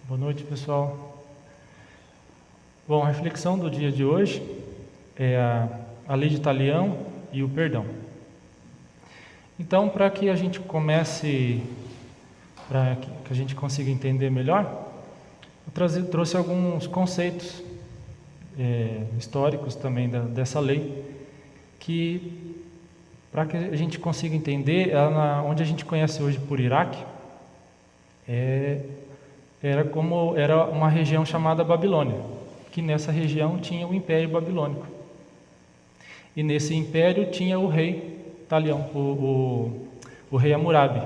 Boa noite, pessoal. Bom, a reflexão do dia de hoje é a lei de Talião e o perdão. Então, para que a gente comece, para que a gente consiga entender melhor, eu trouxe alguns conceitos históricos também dessa lei, que para que a gente consiga entender, onde a gente conhece hoje por Iraque, era uma região chamada Babilônia, que nessa região tinha o Império Babilônico. E nesse império tinha o rei Talião, o rei Hammurabi.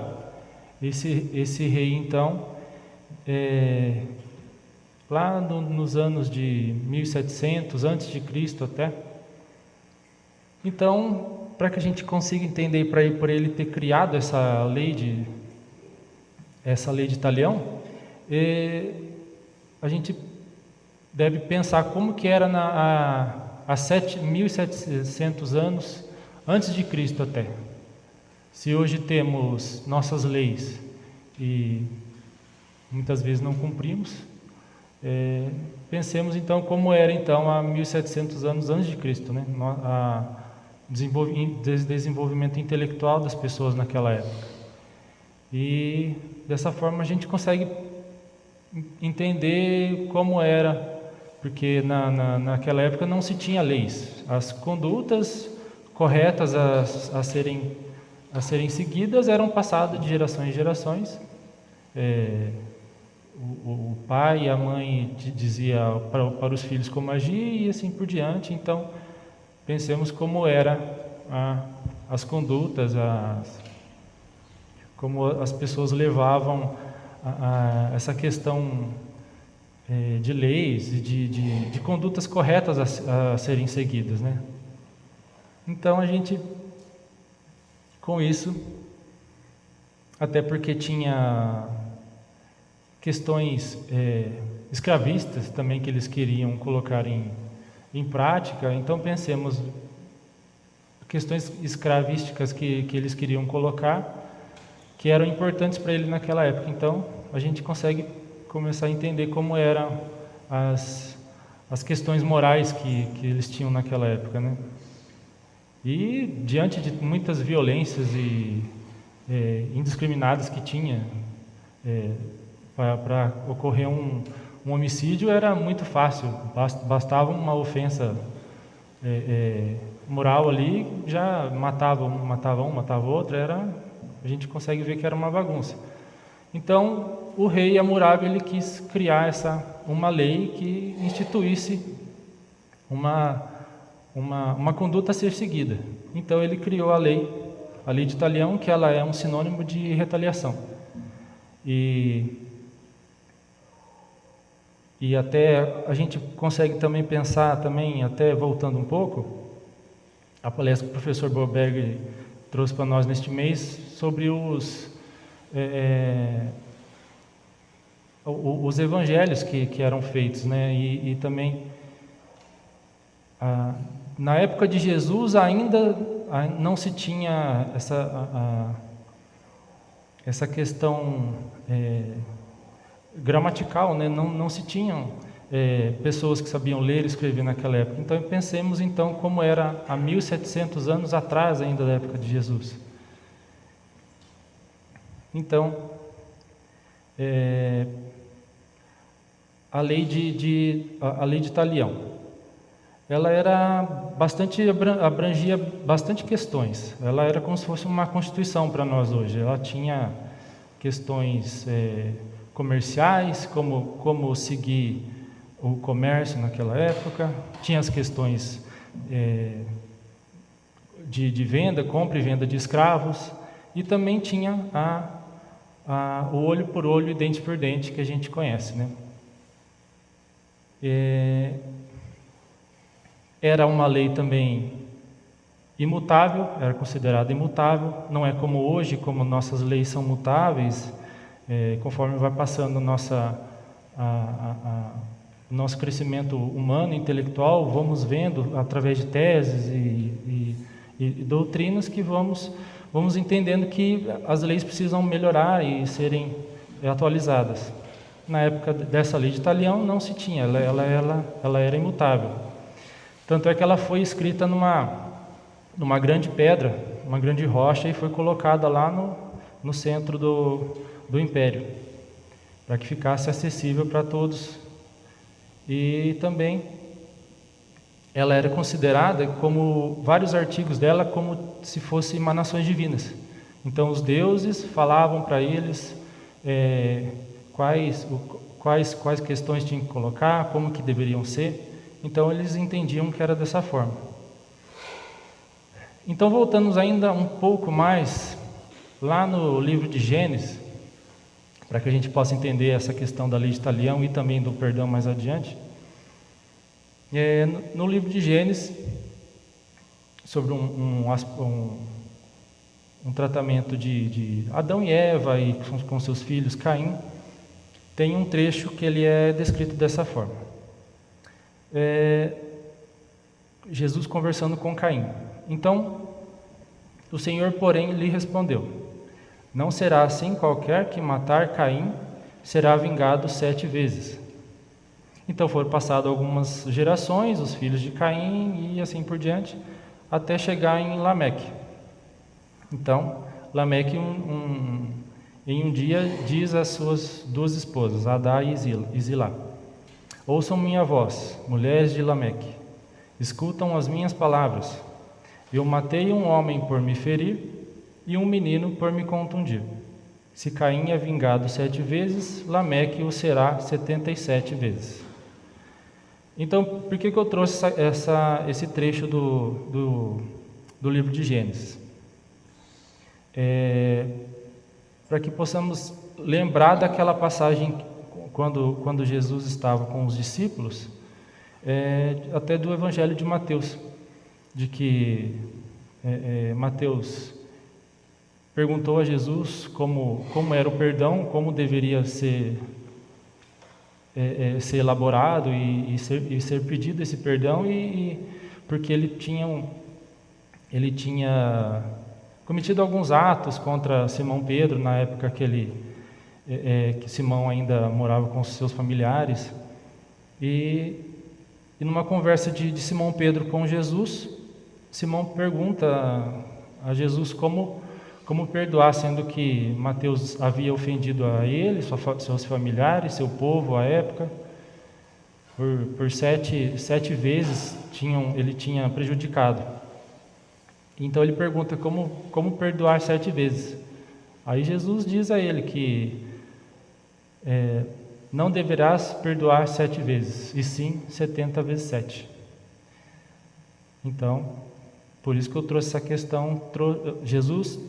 Esse rei, então, lá nos anos de 1700, antes de Cristo até. Então, para que a gente consiga entender, por ele ter criado essa lei de Talião, a gente deve pensar como que era há 1.700 anos antes de Cristo até. Se hoje temos nossas leis e muitas vezes não cumprimos, pensemos então como era então há 1.700 anos antes de Cristo, né? Desenvolvimento intelectual das pessoas naquela época. E dessa forma a gente consegue entender como era, porque naquela época não se tinha leis. As condutas corretas a serem seguidas eram passadas de gerações em gerações. O pai e a mãe dizia para os filhos como agir e assim por diante. Então, pensemos como era as condutas, como as pessoas levavam essa questão de leis e de condutas corretas a serem seguidas, né? Então a gente, com isso, até porque tinha questões escravistas também que eles queriam colocar em prática, então pensemos questões escravísticas que eles queriam colocar, que eram importantes para ele naquela época. Então, a gente consegue começar a entender como eram as questões morais que eles tinham naquela época, né? E, diante de muitas violências indiscriminadas que tinha, para ocorrer um homicídio era muito fácil, bastava uma ofensa moral ali, já matava um, matava outro, a gente consegue ver que era uma bagunça. Então, o rei Hammurabi, ele quis criar uma lei que instituísse uma conduta a ser seguida. Então, ele criou a lei de Talião, que ela é um sinônimo de retaliação. E até a gente consegue também pensar, até voltando um pouco, a palestra que o professor Boberg trouxe para nós neste mês sobre os evangelhos que eram feitos, né? E também na época de Jesus ainda não se tinha essa questão gramatical, né? Não se tinham pessoas que sabiam ler e escrever naquela época. Então pensemos então como era há 1.700 anos atrás ainda da época de Jesus. Então, a lei de Talião, ela abrangia bastante questões. Ela era como se fosse uma constituição para nós hoje. Ela tinha questões comerciais, como seguir o comércio naquela época. Tinha as questões de venda, compra e venda de escravos. E também tinha o olho por olho e dente por dente, que a gente conhece, né? Era uma lei também imutável, era considerada imutável. Não é como hoje, como nossas leis são mutáveis, conforme vai passando o nosso crescimento humano, intelectual, vamos vendo através de teses e doutrinas que vamos entendendo que as leis precisam melhorar e serem atualizadas. na época dessa lei de talião não se tinha, ela era imutável. Tanto é que ela foi escrita numa grande pedra, uma grande rocha, e foi colocada lá no centro do império, para que ficasse acessível para todos. E também ela era considerada, como vários artigos dela, como se fossem emanações divinas. Então os deuses falavam para eles quais questões tinham que colocar, como que deveriam ser. Então eles entendiam que era dessa forma. Então voltamos ainda um pouco mais lá no livro de Gênesis, para que a gente possa entender essa questão da lei de talião e também do perdão mais adiante. No livro de Gênesis, sobre um tratamento de Adão e Eva e com seus filhos Caim, tem um trecho que ele é descrito dessa forma. Jesus conversando com Caim. Então, o Senhor, porém, lhe respondeu: não será assim, qualquer que matar Caim será vingado 7 vezes. Então foram passadas algumas gerações, os filhos de Caim e assim por diante, até chegar em Lameque. Então, Lameque em um dia diz às suas 2 esposas, Adá e Zilá: ouçam minha voz, mulheres de Lameque, escutam as minhas palavras. Eu matei um homem por me ferir e um menino por me contundir. Se Caim é vingado 7 vezes, Lameque o será 77 vezes. Então, por que eu trouxe esse trecho do livro de Gênesis? Para que possamos lembrar daquela passagem quando Jesus estava com os discípulos, até do Evangelho de Mateus, de que Mateus perguntou a Jesus como era o perdão, como deveria ser elaborado e ser pedido esse perdão, porque ele tinha cometido alguns atos contra Simão Pedro, na época que Simão ainda morava com seus familiares, e numa conversa de Simão Pedro com Jesus, Simão pergunta a Jesus como perdoar, sendo que Mateus havia ofendido a ele, seus familiares, seu povo à época, por 7 vezes ele tinha prejudicado. Então ele pergunta como perdoar 7 vezes. Aí Jesus diz a ele que não deverás perdoar 7 vezes, e sim 70 vezes 7. Então, por isso que eu trouxe essa questão. Jesus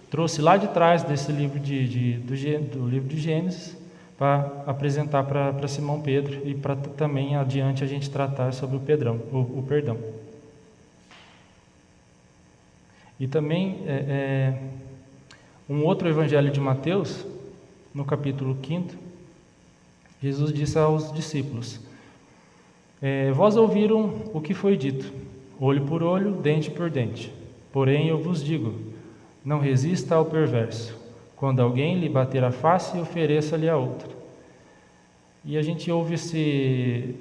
trouxe lá de trás desse livro do livro de Gênesis para apresentar para Simão Pedro e para também adiante a gente tratar sobre o perdão. E também um outro evangelho de Mateus, no capítulo 5, Jesus disse aos discípulos: vós ouviram o que foi dito, olho por olho, dente por dente. Porém eu vos digo, não resista ao perverso. Quando alguém lhe bater a face, ofereça-lhe a outra. E a gente ouve esse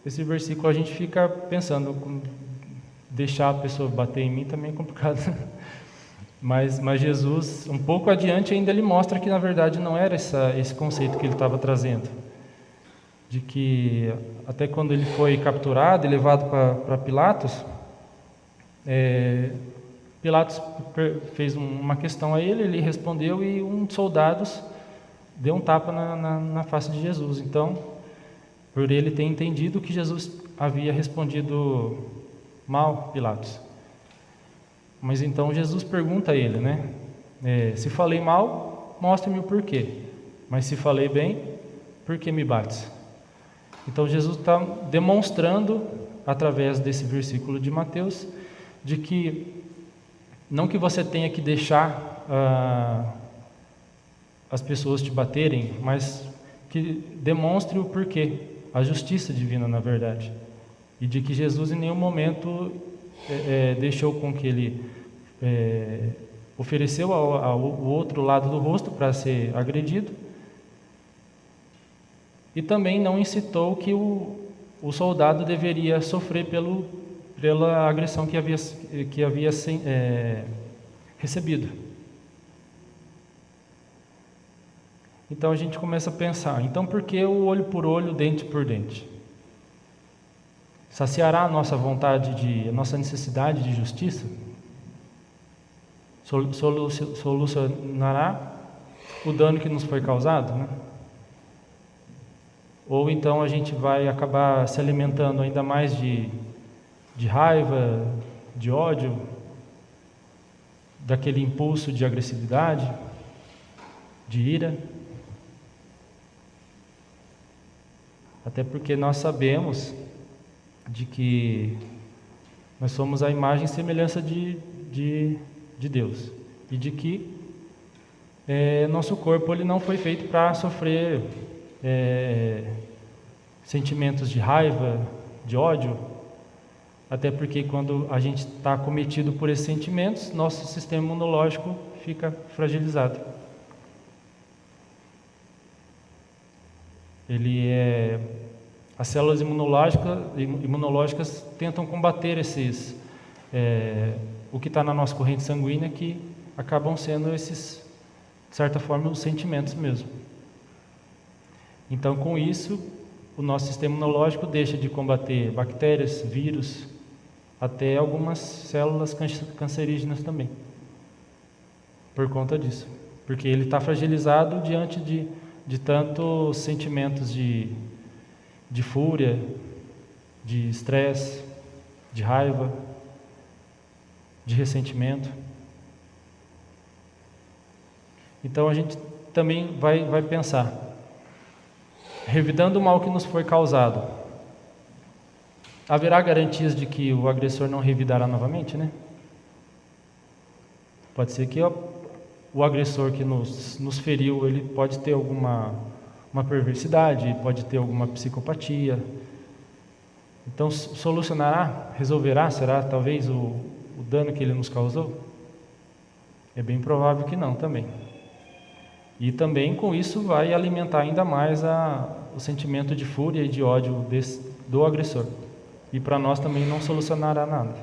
versículo, a gente fica pensando, deixar a pessoa bater em mim também é complicado. Mas Jesus, um pouco adiante ainda, ele mostra que na verdade não era esse conceito que ele estava trazendo. De que até quando ele foi capturado e levado para Pilatos, Pilatos fez uma questão a ele respondeu, e um dos soldados deu um tapa na face de Jesus. Então, por ele ter entendido que Jesus havia respondido mal, Pilatos. Mas então Jesus pergunta a ele, se falei mal, mostre-me o porquê. Mas se falei bem, por que me bates? Então Jesus está demonstrando, através desse versículo de Mateus, de que não que você tenha que deixar as pessoas te baterem, mas que demonstre o porquê, a justiça divina, na verdade. E de que Jesus em nenhum momento deixou com que ele ofereceu o outro lado do rosto para ser agredido, E também não incitou que o soldado deveria sofrer pela agressão que havia recebido. Então a gente começa a pensar, então por que o olho por olho, dente por dente? Saciará a nossa vontade, a nossa necessidade de justiça? Solucionará o dano que nos foi causado, né? Ou então a gente vai acabar se alimentando ainda mais de raiva, de ódio, daquele impulso de agressividade, de ira. Até porque nós sabemos de que nós somos a imagem e semelhança de Deus. E de que nosso corpo ele não foi feito para sofrer sentimentos de raiva, de ódio. Até porque quando a gente está acometido por esses sentimentos, nosso sistema imunológico fica fragilizado. As células imunológicas tentam combater o que está na nossa corrente sanguínea, que acabam sendo esses, de certa forma, os sentimentos mesmo. Então, com isso, o nosso sistema imunológico deixa de combater bactérias, vírus, até algumas células cancerígenas também, por conta disso. Porque ele está fragilizado diante de tantos sentimentos de fúria, de estresse, de raiva, de ressentimento. Então a gente também vai pensar, revidando o mal que nos foi causado, haverá garantias de que o agressor não revidará novamente, né? Pode ser que o agressor que nos feriu, ele pode ter uma perversidade, pode ter alguma psicopatia. Então, solucionará, resolverá, será talvez o dano que ele nos causou? É bem provável que não também. E também com isso vai alimentar ainda mais o sentimento de fúria e de ódio do agressor. E para nós também não solucionará nada.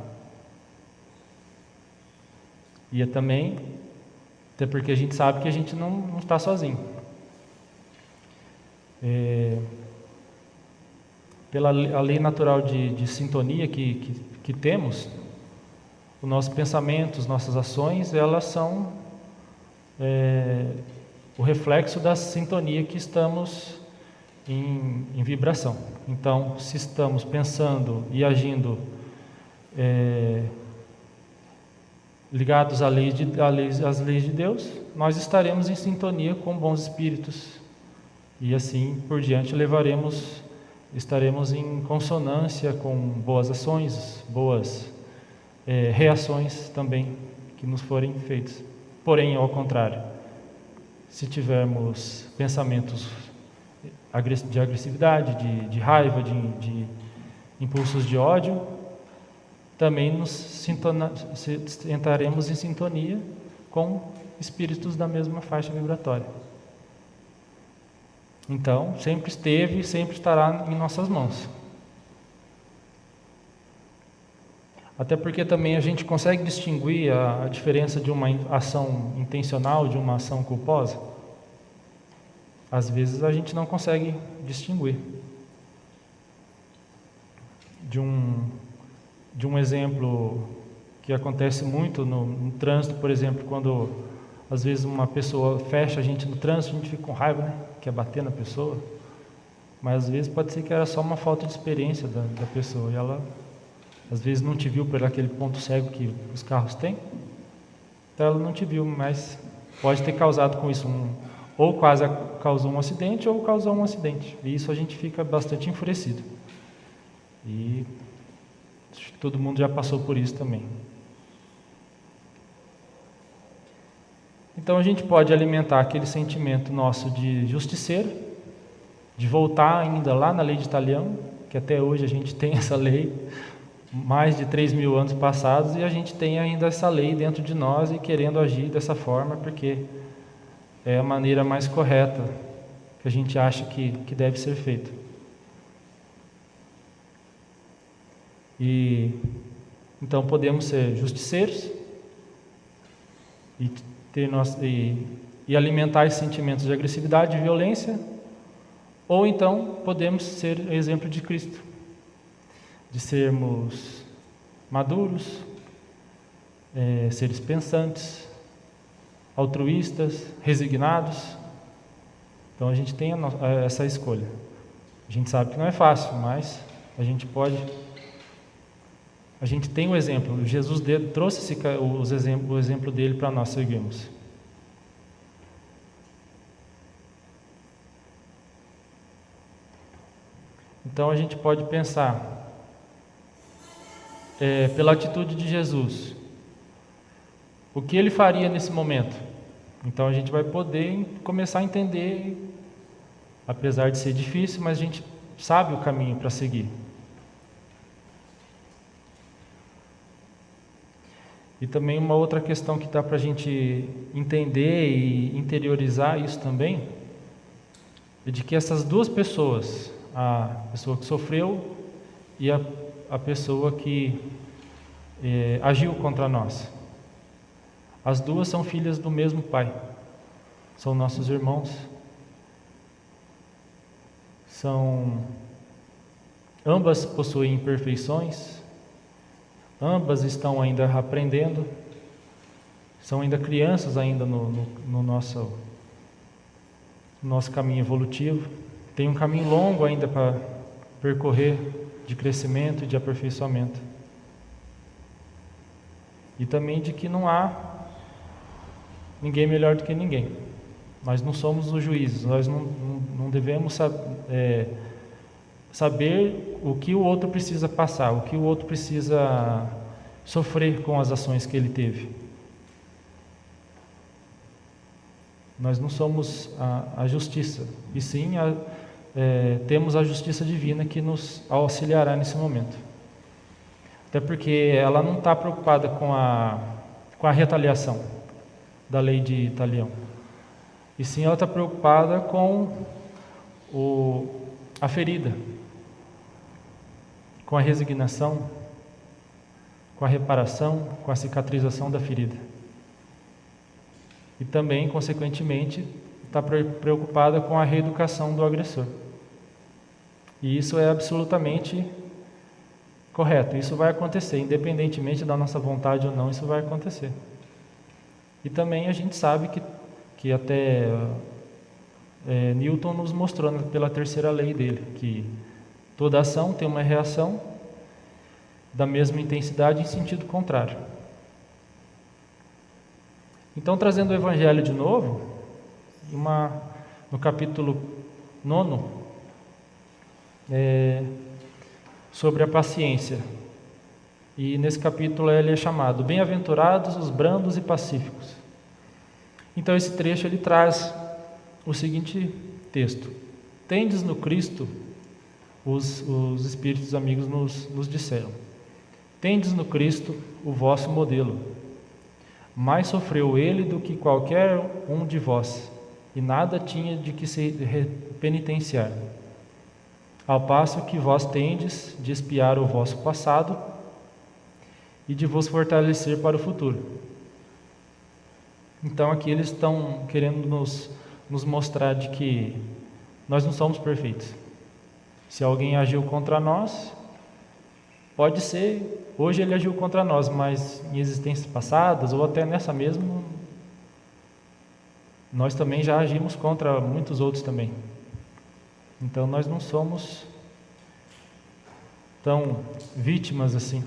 E até porque a gente sabe que a gente não está sozinho. Pela a lei natural de sintonia que temos, os nossos pensamentos, nossas ações, elas são o reflexo da sintonia que estamos em vibração. Então, se estamos pensando e agindo ligados às leis de Deus, nós estaremos em sintonia com bons espíritos. E assim por diante estaremos em consonância com boas ações, boas reações também que nos forem feitas. Porém, ao contrário, se tivermos pensamentos de agressividade, de raiva, de impulsos de ódio, também entraremos em sintonia com espíritos da mesma faixa vibratória. Então, sempre esteve e sempre estará em nossas mãos. Até porque também a gente consegue distinguir a diferença de uma ação intencional de uma ação culposa. Às vezes a gente não consegue distinguir. De um exemplo que acontece muito no trânsito, por exemplo, quando às vezes uma pessoa fecha a gente no trânsito, a gente fica com raiva, né? Quer bater na pessoa. Mas às vezes pode ser que era só uma falta de experiência da pessoa. E ela, às vezes, não te viu por aquele ponto cego que os carros têm. Então ela não te viu, mas pode ter causado com isso ou quase causou um acidente ou causou um acidente. E isso a gente fica bastante enfurecido. E acho que todo mundo já passou por isso também. Então a gente pode alimentar aquele sentimento nosso de justiceiro, de voltar ainda lá na lei de Italião, que até hoje a gente tem essa lei, mais de 3.000 anos passados, e a gente tem ainda essa lei dentro de nós e querendo agir dessa forma, porque é a maneira mais correta que a gente acha que deve ser feito. E então podemos ser justiceiros e alimentar esses sentimentos de agressividade e violência, ou então podemos ser exemplo de Cristo, de sermos maduros, seres pensantes, altruístas, resignados. Então a gente tem essa escolha. A gente sabe que não é fácil, mas a gente tem um exemplo. Jesus trouxe o exemplo dele para nós seguirmos. Então a gente pode pensar, pela atitude de Jesus, o que ele faria nesse momento. Então a gente vai poder começar a entender, apesar de ser difícil, mas a gente sabe o caminho para seguir. E também uma outra questão que dá para a gente entender e interiorizar isso também, é de que essas duas pessoas, a pessoa que sofreu e a pessoa que agiu contra nós, as duas são filhas do mesmo Pai, são nossos irmãos, ambas possuem imperfeições, ambas estão ainda aprendendo, são ainda crianças ainda no nosso caminho evolutivo, tem um caminho longo ainda para percorrer de crescimento e de aperfeiçoamento. E também de que não há ninguém melhor do que ninguém. Nós não somos os juízes, nós não devemos saber o que o outro precisa passar, o que o outro precisa sofrer com as ações que ele teve. Nós não somos a justiça, e sim temos a justiça divina que nos auxiliará nesse momento. Até porque ela não está preocupada com a retaliação da lei de Talião, e sim ela está preocupada com a ferida, com a resignação, com a reparação, com a cicatrização da ferida. E também, consequentemente, está preocupada com a reeducação do agressor. E isso é absolutamente correto, isso vai acontecer, independentemente da nossa vontade ou não, isso vai acontecer. E também a gente sabe que até Newton nos mostrou pela terceira lei dele, que toda ação tem uma reação da mesma intensidade em sentido contrário. Então, trazendo o Evangelho de novo, no capítulo 9, sobre a paciência. E nesse capítulo ele é chamado Bem-aventurados os brandos e pacíficos. Então esse trecho ele traz o seguinte texto: Tendes no Cristo, os espíritos amigos nos disseram, tendes no Cristo o vosso modelo. Mais sofreu ele do que qualquer um de vós, e nada tinha de que se penitenciar. Ao passo que vós tendes de espiar o vosso passado e de vos fortalecer para o futuro. Então aqui eles estão querendo nos mostrar de que nós não somos perfeitos. Se alguém agiu contra nós, pode ser, hoje ele agiu contra nós, mas em existências passadas, ou até nessa mesma, nós também já agimos contra muitos outros também. Então nós não somos tão vítimas assim.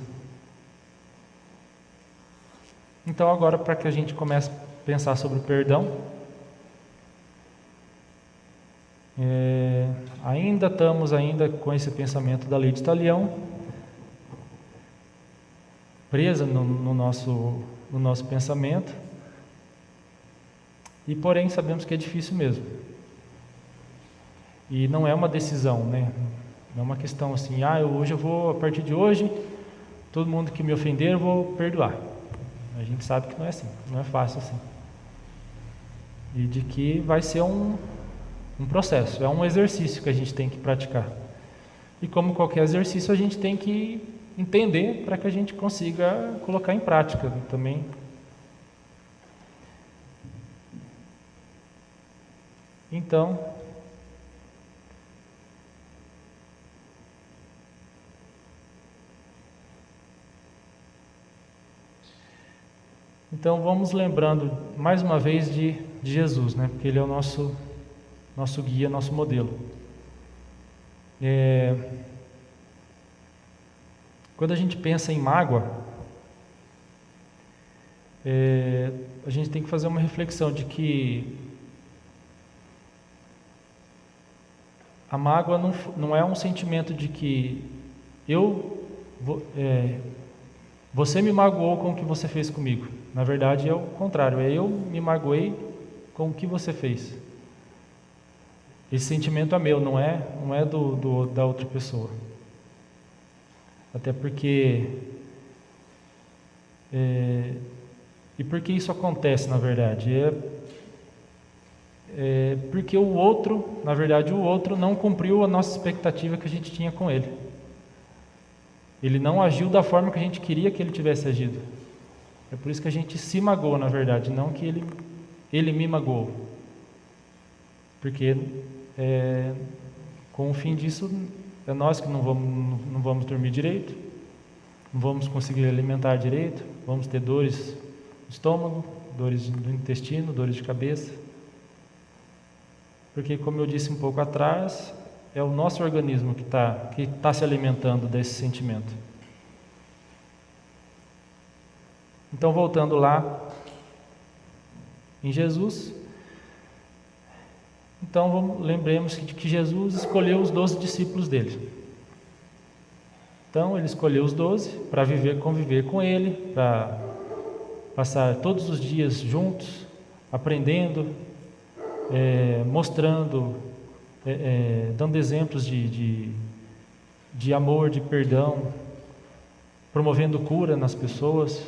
Então agora, para que a gente comece a pensar sobre o perdão, ainda estamos com esse pensamento da lei de Talião presa no nosso pensamento, e porém sabemos que é difícil mesmo. E não é uma decisão, né? Não é uma questão assim, a partir de hoje, todo mundo que me ofender eu vou perdoar. A gente sabe que não é assim, não é fácil assim. E de que vai ser um processo, é um exercício que a gente tem que praticar. E como qualquer exercício, a gente tem que entender para que a gente consiga colocar em prática também. Então vamos lembrando mais uma vez de Jesus, né? Porque ele é o nosso guia, nosso modelo. Quando a gente pensa em mágoa, a gente tem que fazer uma reflexão de que a mágoa não é um sentimento de que você me magoou com o que você fez comigo. Na verdade é o contrário, eu me magoei com o que você fez. Esse sentimento é meu, não é da outra pessoa. Até porque... E por que isso acontece, na verdade? Porque o outro não cumpriu a nossa expectativa que a gente tinha com ele. Ele não agiu da forma que a gente queria que ele tivesse agido. É por isso que a gente se magoou, na verdade, não que ele me magoou. Porque com o fim disso, é nós que não vamos dormir direito, não vamos conseguir alimentar direito, vamos ter dores no estômago, dores do intestino, dores de cabeça. Porque, como eu disse um pouco atrás, é o nosso organismo que tá se alimentando desse sentimento. Então, voltando lá em Jesus, então lembremos que Jesus escolheu os 12 discípulos dele. Então, ele escolheu os 12 para conviver com ele, para passar todos os dias juntos, aprendendo, mostrando, dando exemplos de amor, de perdão, promovendo cura nas pessoas.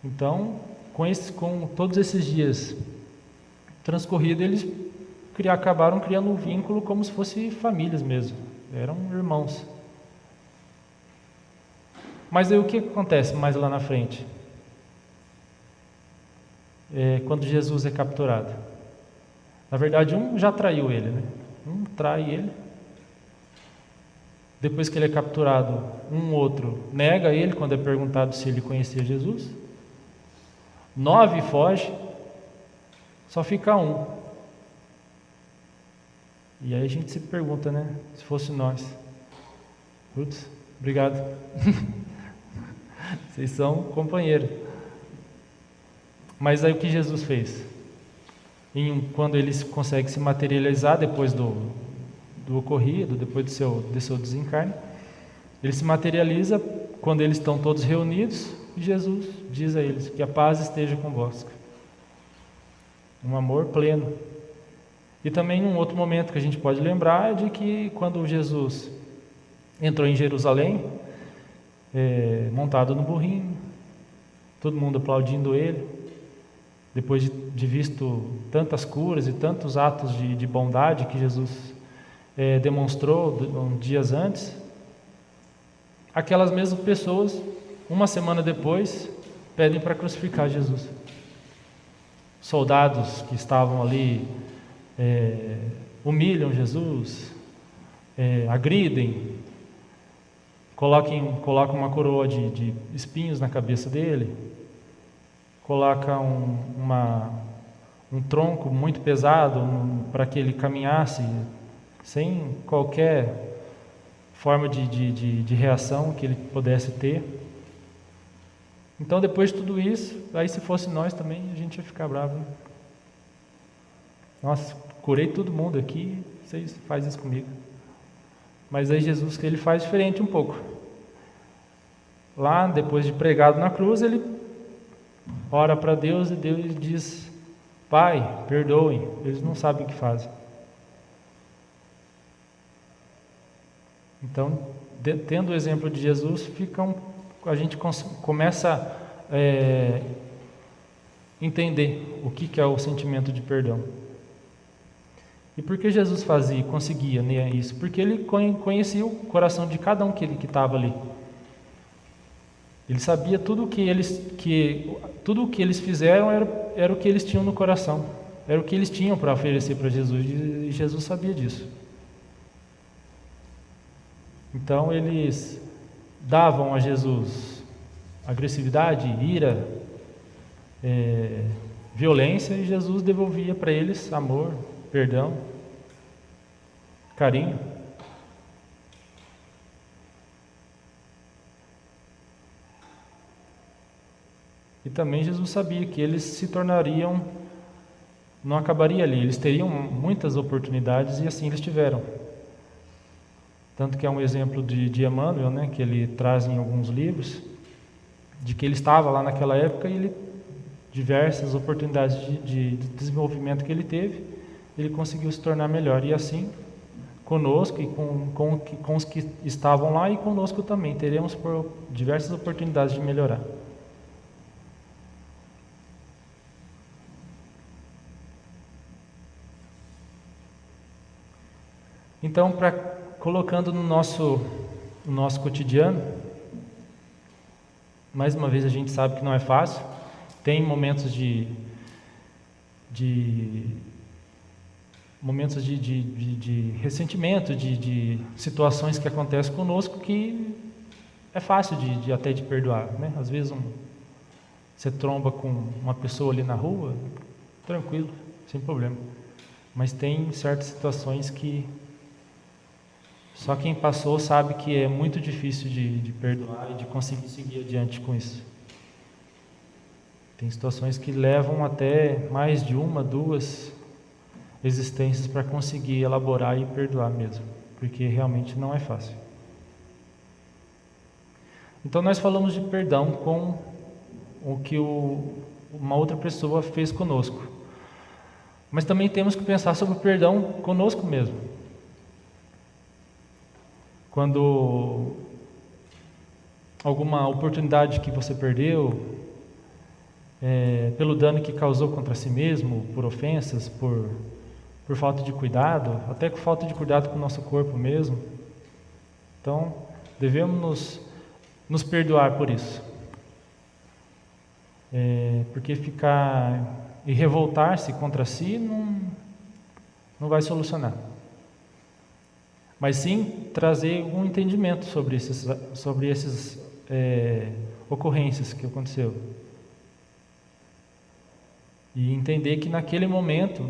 Então, com todos esses dias transcorridos, eles acabaram criando um vínculo como se fossem famílias mesmo, eram irmãos. Mas aí o que acontece mais lá na frente? Quando Jesus é capturado. Na verdade, um já traiu ele, né? Um trai ele. Depois que ele é capturado, um outro nega ele quando é perguntado se ele conhecia Jesus. 9 foge, só fica um. E aí a gente se pergunta, né? Se fosse nós. Putz, obrigado. Vocês são companheiros. Mas aí o que Jesus fez? Quando ele consegue se materializar depois do ocorrido, depois do seu desencarne, ele se materializa quando eles estão todos reunidos e Jesus diz a eles que a paz esteja convosco. Um amor pleno. E também um outro momento que a gente pode lembrar é de que quando Jesus entrou em Jerusalém, montado no burrinho, todo mundo aplaudindo ele, depois de visto tantas curas e tantos atos de bondade que Jesus demonstrou dias antes, aquelas mesmas pessoas, uma semana depois, pedem para crucificar Jesus. Soldados que estavam ali humilham Jesus, agridem, colocam uma coroa de espinhos na cabeça dele, colocam um tronco muito pesado para que ele caminhasse sem qualquer forma de reação que ele pudesse ter. Então, depois de tudo isso, aí se fosse nós também, a gente ia ficar bravo, né? Nossa, curei todo mundo aqui, vocês fazem isso comigo. Mas aí Jesus, ele faz diferente um pouco. Lá, depois de pregado na cruz, ele ora para Deus e Deus diz: Pai, perdoem, eles não sabem o que fazem. Então, tendo o exemplo de Jesus, a gente começa a entender o que é o sentimento de perdão. E por que Jesus fazia, conseguia, né, isso? Porque ele conhecia o coração de cada um que estava ali. Ele sabia tudo o que eles fizeram era o que eles tinham no coração, era o que eles tinham para oferecer para Jesus, e Jesus sabia disso. Então eles davam a Jesus agressividade, ira, violência, e Jesus devolvia para eles amor, perdão, carinho. E também Jesus sabia que eles se tornariam, não acabaria ali, eles teriam muitas oportunidades, e assim eles tiveram. Tanto que é um exemplo de Emmanuel, né, que ele traz em alguns livros, de que ele estava lá naquela época e diversas oportunidades de desenvolvimento que ele teve, ele conseguiu se tornar melhor. E assim, conosco e com os que estavam lá, e conosco também, teremos diversas oportunidades de melhorar. Então, colocando no nosso cotidiano, mais uma vez a gente sabe que não é fácil, tem momentos de ressentimento, de situações que acontecem conosco que é fácil até de perdoar, né? Às vezes você tromba com uma pessoa ali na rua, tranquilo, sem problema, mas tem certas situações que só quem passou sabe que é muito difícil de perdoar e de conseguir seguir adiante com isso. Tem situações que levam até mais de 1, 2 existências para conseguir elaborar e perdoar mesmo, porque realmente não é fácil. Então nós falamos de perdão com o que uma outra pessoa fez conosco, mas também temos que pensar sobre o perdão conosco mesmo. Quando alguma oportunidade que você perdeu, pelo dano que causou contra si mesmo, por ofensas, por falta de cuidado, até por falta de cuidado com o nosso corpo mesmo. Então, devemos nos perdoar por isso. Porque ficar e revoltar-se contra si não vai solucionar. Mas sim trazer um entendimento sobre essas ocorrências que aconteceu. E entender que naquele momento,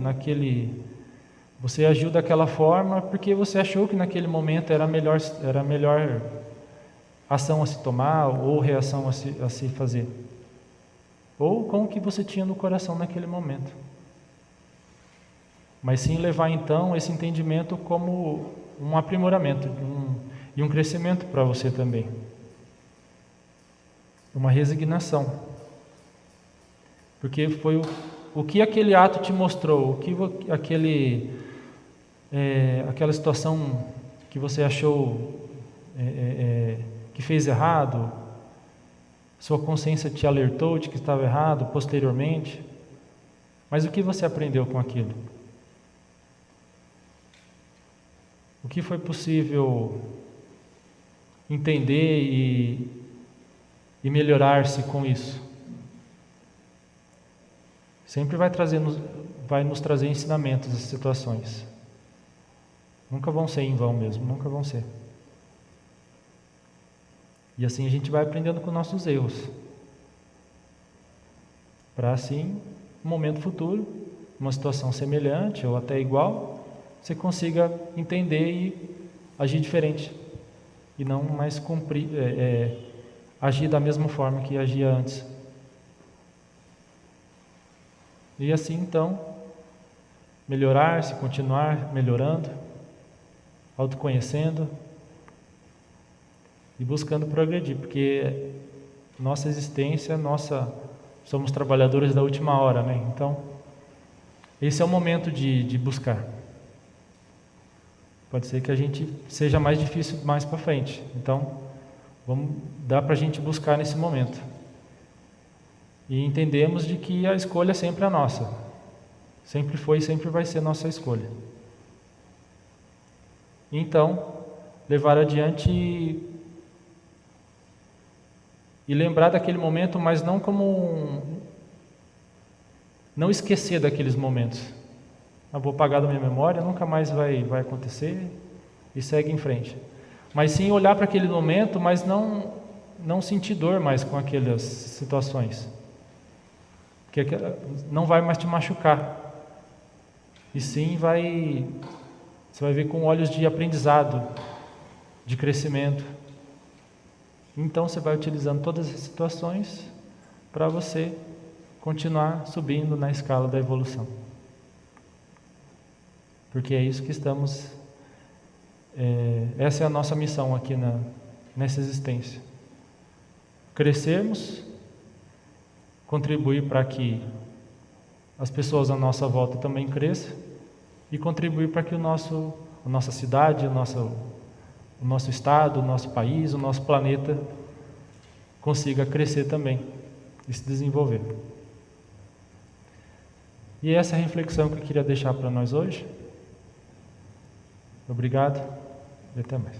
você agiu daquela forma porque você achou que naquele momento era a melhor ação a se tomar ou reação a se fazer. Ou com o que você tinha no coração naquele momento. Mas sim levar então esse entendimento como um aprimoramento e um crescimento para você também. Uma resignação. Porque foi o que aquele ato te mostrou, o que aquela situação que você achou que fez errado, sua consciência te alertou de que estava errado posteriormente, mas o que você aprendeu com aquilo? O que foi possível entender e melhorar-se com isso? Sempre vai nos trazer ensinamentos, as situações. Nunca vão ser em vão mesmo, nunca vão ser. E assim a gente vai aprendendo com nossos erros. Para assim, no momento futuro, uma situação semelhante ou até igual, você consiga entender e agir diferente. E não mais agir da mesma forma que agia antes. E assim então, melhorar-se, continuar melhorando, autoconhecendo e buscando progredir, porque nossa existência, somos trabalhadores da última hora, né? Então, esse é o momento de buscar. Pode ser que a gente seja mais difícil mais para frente. Então, dá para a gente buscar nesse momento. E entendemos de que a escolha sempre é nossa. Sempre foi e sempre vai ser nossa escolha. Então, levar adiante e lembrar daquele momento, mas não não esquecer daqueles momentos. Eu vou apagar da minha memória, nunca mais vai acontecer e segue em frente. Mas sim olhar para aquele momento, mas não sentir dor mais com aquelas situações. Porque não vai mais te machucar. E sim você vai ver com olhos de aprendizado, de crescimento. Então você vai utilizando todas as situações para você continuar subindo na escala da evolução. Porque é isso que estamos... essa é a nossa missão aqui nessa existência. Crescermos, contribuir para que as pessoas à nossa volta também cresçam e contribuir para que a nossa cidade, o nosso estado, o nosso país, o nosso planeta consiga crescer também e se desenvolver. E essa é a reflexão que eu queria deixar para nós hoje. Obrigado e até mais.